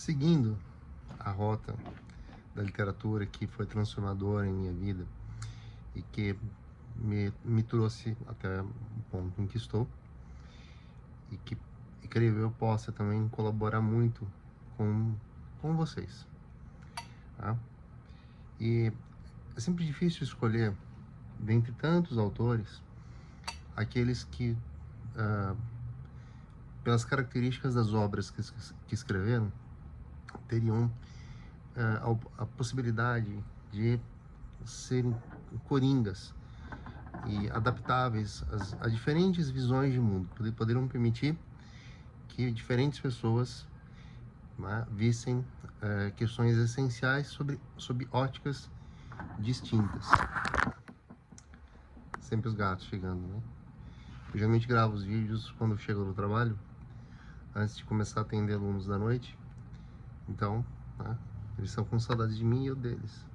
seguindo a rota da literatura que foi transformadora em minha vida e que me trouxe até o ponto em que estou, e que creio eu possa também colaborar muito com vocês, tá? E é sempre difícil escolher, dentre tantos autores, aqueles que, pelas características das obras que escreveram, teriam a possibilidade de serem coringas e adaptáveis a diferentes visões de mundo, poderiam permitir que diferentes pessoas, né, vissem questões essenciais sob óticas distintas. Sempre os gatos chegando, né? Eu geralmente gravo os vídeos quando eu chego no trabalho, antes de começar a atender alunos da noite. Então, né, eles estão com saudade de mim e eu deles.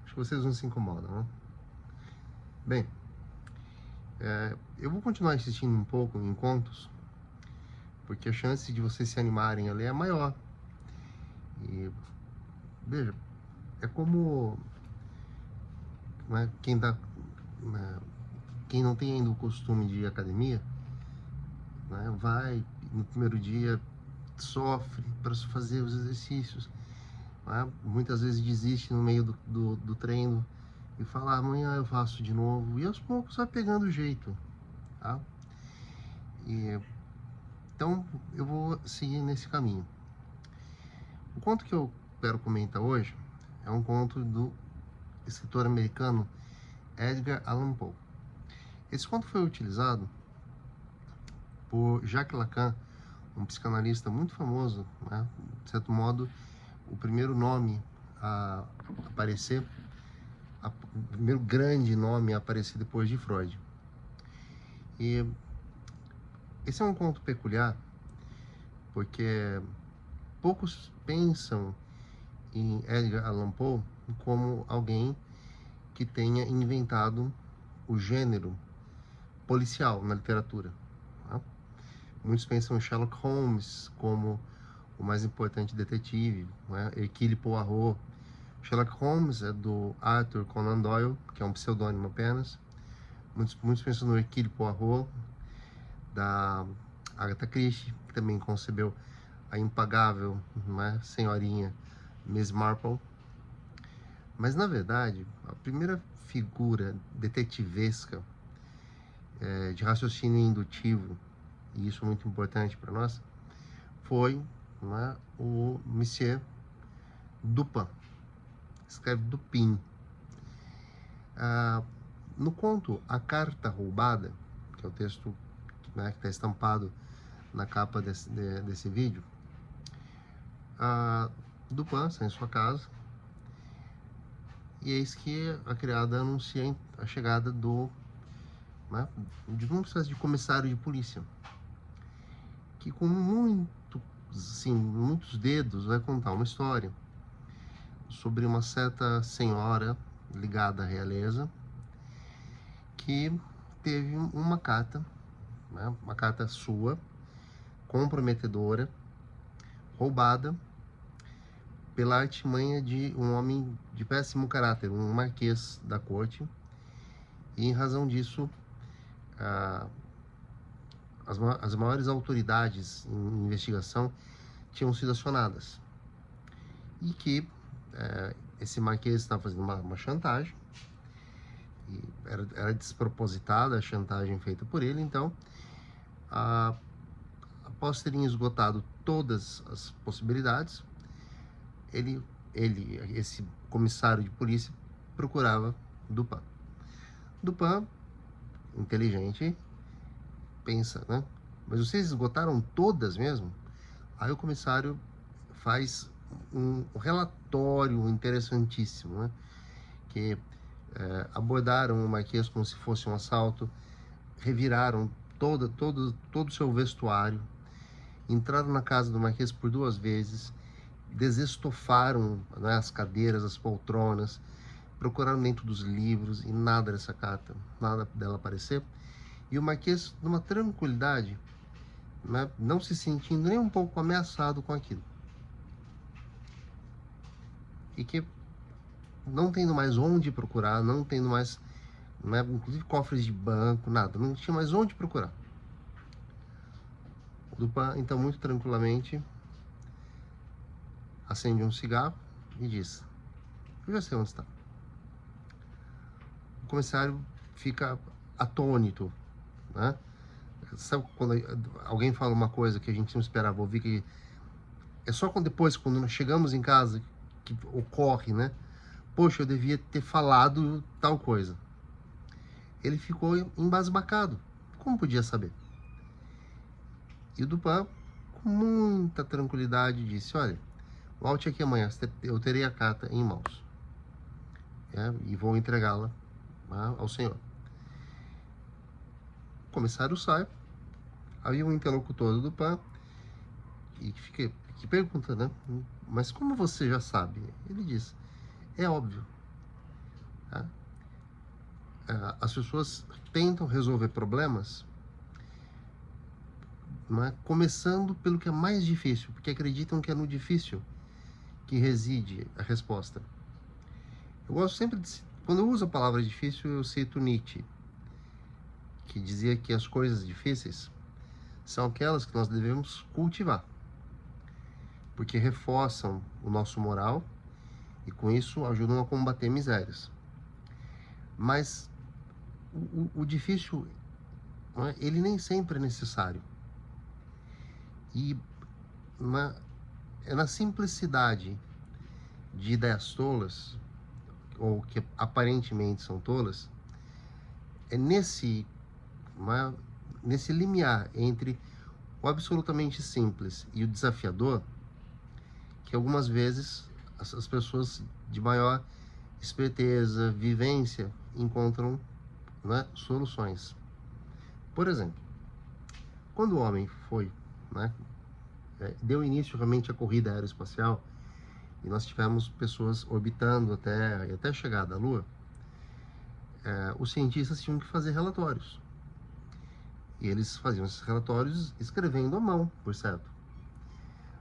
Acho que vocês não se incomodam, né? Bem, eu vou continuar insistindo um pouco em contos, porque a chance de vocês se animarem a ler é maior. E, veja, é como, né, quem não tem ainda o costume de ir à academia, né, vai no primeiro dia, sofre para fazer os exercícios, né, muitas vezes desiste no meio do treino e fala, amanhã eu faço de novo, e aos poucos vai pegando o jeito, tá? Então eu vou seguir nesse caminho. O conto que eu quero comentar hoje é um conto do escritor americano Edgar Allan Poe. Esse conto foi utilizado por Jacques Lacan, um psicanalista muito famoso, né? De certo modo, o primeiro nome a aparecer, o primeiro grande nome a aparecer depois de Freud. E esse é um conto peculiar, porque poucos pensam em Edgar Allan Poe como alguém que tenha inventado o gênero policial na literatura, tá? Muitos pensam em Sherlock Holmes como o mais importante detetive, né? Hercule Poirot. Sherlock Holmes é do Arthur Conan Doyle, que é um pseudônimo apenas. Muitos pensam no Hercule Poirot, da Agatha Christie, que também concebeu a impagável, né, senhorinha Miss Marple. Mas, na verdade, a primeira figura detetivesca de raciocínio indutivo, e isso é muito importante para nós, foi, né, o Monsieur Dupin. Escreve Dupin. No conto A Carta Roubada, que é o texto, né, que está estampado na capa desse vídeo, Dupin está em sua casa e eis que a criada anuncia a chegada de uma espécie de comissário de polícia, que com muitos dedos vai contar uma história sobre uma certa senhora ligada à realeza que teve uma carta, né, uma carta sua, comprometedora, roubada pela artimanha de um homem de péssimo caráter, um marquês da corte, e em razão disso as maiores autoridades em investigação tinham sido acionadas, e que esse marquês estava fazendo uma chantagem, e era despropositada a chantagem feita por ele. Então, após terem esgotado todas as possibilidades, esse comissário de polícia, procurava Dupin. Dupin, inteligente, pensa, né? Mas vocês esgotaram todas mesmo? Aí o comissário faz um relatório interessantíssimo, né? Que abordaram o marquês como se fosse um assalto, reviraram todo o seu vestuário, entraram na casa do marquês por 2 vezes, desestofaram, né, as cadeiras, as poltronas, procuraram dentro dos livros e nada dessa carta, nada dela aparecer. E o marquês, numa tranquilidade, né, não se sentindo nem um pouco ameaçado com aquilo. e que não tendo mais onde procurar, não tendo mais, né, inclusive cofres de banco, nada, não tinha mais onde procurar. O Dupin, então, muito tranquilamente, acende um cigarro e diz: eu já sei onde está. O comissário fica atônito, né? Sabe quando alguém fala uma coisa que a gente não esperava ouvir, que é só depois, quando nós chegamos em casa, que ocorre, né? Poxa, eu devia ter falado tal coisa. Ele ficou embasbacado. Como podia saber? E o Dupin, com muita tranquilidade, disse: olha, volte aqui amanhã, eu terei a carta em mãos, e vou entregá-la, né, ao senhor. O comissário sai, havia um interlocutor do Dupin, e que pergunta, né? Mas como você já sabe? Ele diz: é óbvio. Tá? As pessoas tentam resolver problemas, né, começando pelo que é mais difícil, porque acreditam que é no difícil que reside a resposta. Eu gosto sempre de, quando eu uso a palavra difícil, eu cito Nietzsche, que dizia que as coisas difíceis são aquelas que nós devemos cultivar, porque reforçam o nosso moral e com isso ajudam a combater misérias. Mas o difícil, né, ele nem sempre é necessário. E é na simplicidade de ideias tolas, ou que aparentemente são tolas, é nesse limiar entre o absolutamente simples e o desafiador que algumas vezes as pessoas de maior esperteza, vivência, encontram, né, soluções. Por exemplo, quando o homem foi, né, deu início realmente à corrida aeroespacial, e nós tivemos pessoas orbitando até a chegada à Lua, os cientistas tinham que fazer relatórios. E eles faziam esses relatórios escrevendo à mão, por certo.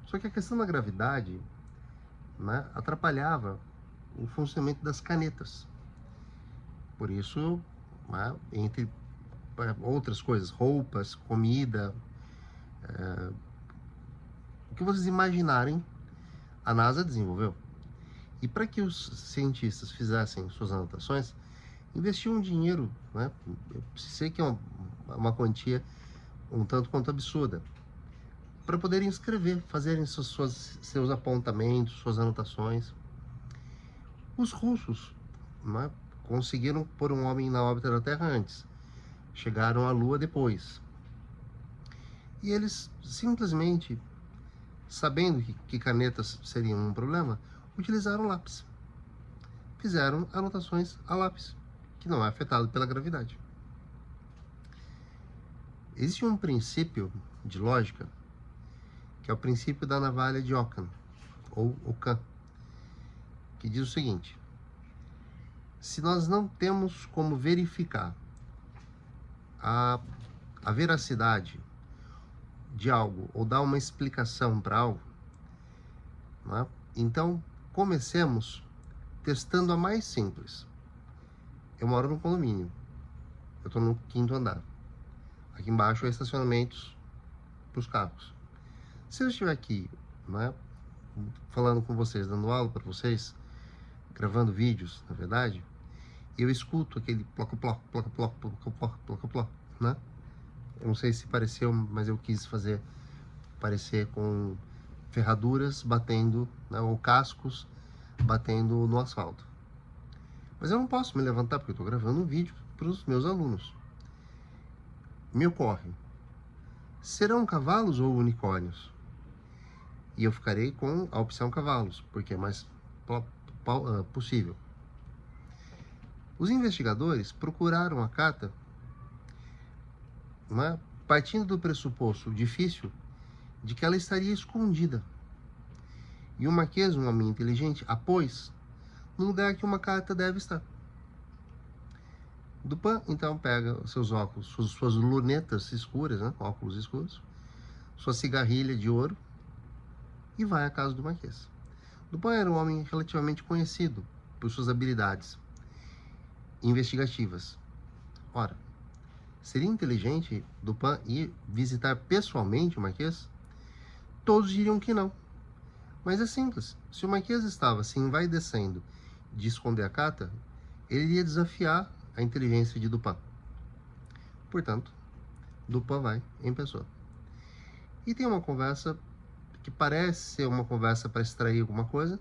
Só que a questão da gravidade, né, atrapalhava o funcionamento das canetas. Por isso, né, entre outras coisas, roupas, comida, o que vocês imaginarem, a NASA desenvolveu. E para que os cientistas fizessem suas anotações, investiu um dinheiro, né? Eu sei que é uma quantia um tanto quanto absurda, para poderem escrever, fazerem seus apontamentos, suas anotações. Os russos, né, conseguiram pôr um homem na órbita da Terra antes, chegaram à Lua depois. E eles simplesmente, sabendo que canetas seriam um problema, utilizaram lápis. Fizeram anotações a lápis, que não é afetado pela gravidade. Existe um princípio de lógica, que é o princípio da navalha de Ockham, ou Ockham, que diz o seguinte: se nós não temos como verificar a veracidade de algo, ou dar uma explicação para algo, né, então comecemos testando a mais simples. Eu moro num condomínio, eu estou no 5º andar. Aqui embaixo é estacionamentos para os carros. Se eu estiver aqui, né, falando com vocês, dando aula para vocês, gravando vídeos, na verdade, eu escuto aquele ploc-ploc, ploc-ploc, ploc-ploc, ploc-ploc, né? Eu não sei se pareceu, mas eu quis fazer parecer com ferraduras batendo, né, ou cascos batendo no asfalto. Mas eu não posso me levantar porque eu estou gravando um vídeo para os meus alunos. Me ocorre: serão cavalos ou unicórnios? E eu ficarei com a opção cavalos, porque é mais possível. Os investigadores procuraram a carta, né, partindo do pressuposto difícil de que ela estaria escondida. E o Marquês, um homem inteligente, a pôs no lugar que uma carta deve estar. Dupin, então, pega seus óculos, suas lunetas escuras, né, óculos escuros, sua cigarrilha de ouro, e vai à casa do Marquês. Dupin era um homem relativamente conhecido por suas habilidades investigativas. Ora, seria inteligente Dupin ir visitar pessoalmente o Marquês? Todos diriam que não. Mas é simples. Se o Marquês estava se envaidecendo de esconder a carta, ele iria desafiar a inteligência de Dupin. Portanto, Dupin vai em pessoa. E tem uma conversa que parece ser uma conversa para extrair alguma coisa,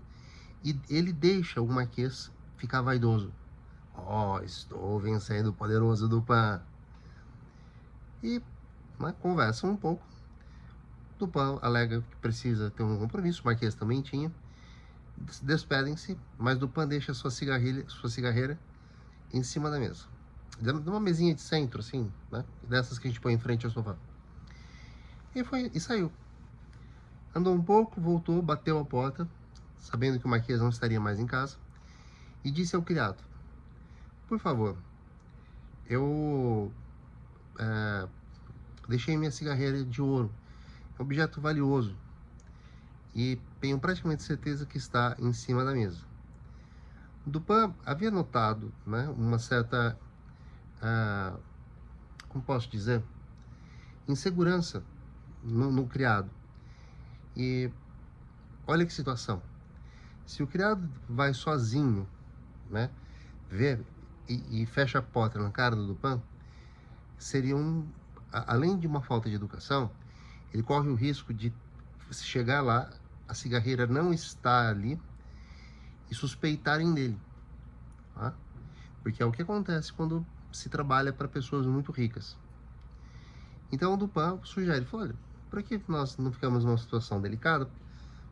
e ele deixa o Marquês ficar vaidoso. Oh, estou vencendo o poderoso Dupin. E conversam um pouco. Dupin alega que precisa ter um compromisso, o Marquês também tinha. Despedem-se, mas Dupin deixa sua cigarreira em cima da mesa. Numa mesinha de centro, assim, né? Dessas que a gente põe em frente ao sofá. E saiu. Andou um pouco, voltou, bateu a porta, sabendo que o Marquês não estaria mais em casa, e disse ao criado: por favor, eu deixei minha cigarreira de ouro, é um objeto valioso, e tenho praticamente certeza que está em cima da mesa. Dupin havia notado, né, uma certa, como posso dizer, insegurança no criado. E olha que situação. Se o criado vai sozinho, né, ver e fecha a porta na cara do Dupin, seria além de uma falta de educação, ele corre o risco de chegar lá, a cigarreira não está ali e suspeitarem dele, tá? Porque é o que acontece quando se trabalha para pessoas muito ricas. Então o Dupin sugere, olha, para que nós não ficamos numa situação delicada,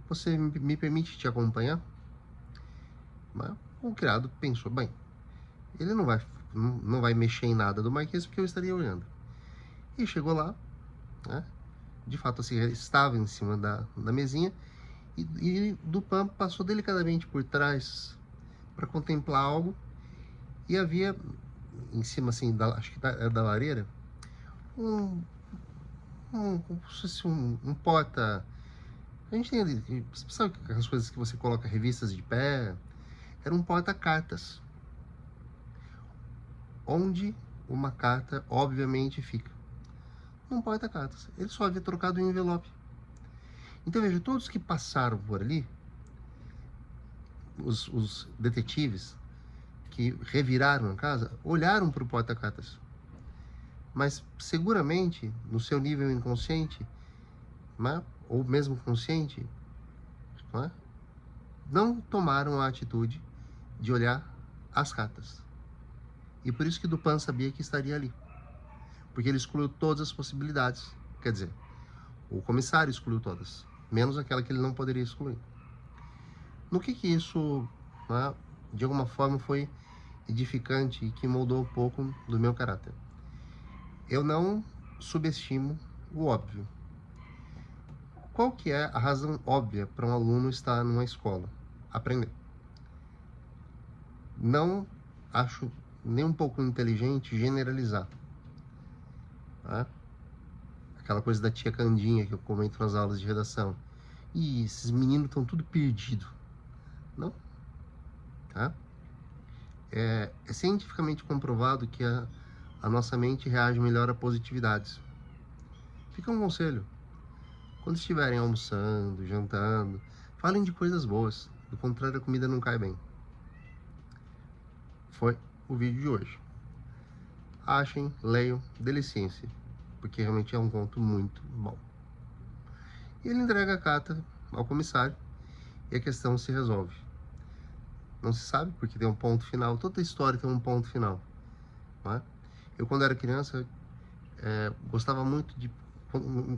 você me permite te acompanhar? Mas o criado pensou, bem, ele não vai mexer em nada do Marquês porque eu estaria olhando. E chegou lá, né? De fato a cigarreira estava em cima da mesinha, e Dupin passou delicadamente por trás para contemplar algo, e havia em cima, assim, acho que da lareira, como se fosse um porta. A gente tem ali, sabe aquelas coisas que você coloca revistas de pé? Era um porta-cartas, onde uma carta obviamente fica. Não porta-cartas. Ele só havia trocado um envelope. Então veja, todos que passaram por ali, os detetives que reviraram a casa, olharam para o porta-cartas. Mas seguramente, no seu nível inconsciente, né, ou mesmo consciente, né, não tomaram a atitude de olhar as cartas. E por isso que Dupin sabia que estaria ali. Porque ele excluiu todas as possibilidades. Quer dizer, o comissário excluiu todas, menos aquela que ele não poderia excluir. No que isso, né, de alguma forma, foi edificante e que moldou um pouco do meu caráter? Eu não subestimo o óbvio. Qual que é a razão óbvia para um aluno estar numa escola? Aprender. Não acho nem um pouco inteligente generalizar. Tá? Aquela coisa da tia Candinha que eu comento nas aulas de redação. E esses meninos estão tudo perdido. Não. Tá? É cientificamente comprovado que a nossa mente reage melhor a positividades. Fica um conselho. Quando estiverem almoçando, jantando, falem de coisas boas. Do contrário, a comida não cai bem. Foi o vídeo de hoje. Achem, leiam, deliciem-se, porque realmente é um conto muito bom. E ele entrega a carta ao comissário e a questão se resolve. Não se sabe, porque tem um ponto final. Toda história tem um ponto final. Não é? Eu, quando era criança, gostava muito de...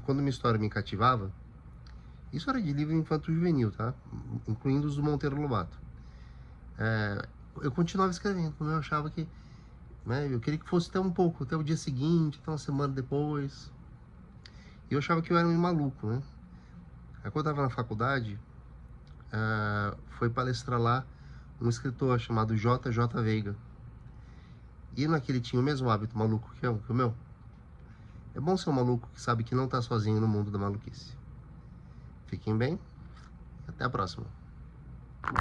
Quando uma história me cativava, isso era de livro infanto-juvenil, tá? Incluindo os do Monteiro Lobato. Eu continuava escrevendo, como eu achava que... Né, eu queria que fosse até um pouco, até o dia seguinte, até uma semana depois. E eu achava que eu era um maluco, né? Aí, quando eu estava na faculdade, foi palestrar lá um escritor chamado J.J. Veiga. E naquele tinha o mesmo hábito maluco que o meu. É bom ser um maluco que sabe que não está sozinho no mundo da maluquice. Fiquem bem e até a próxima.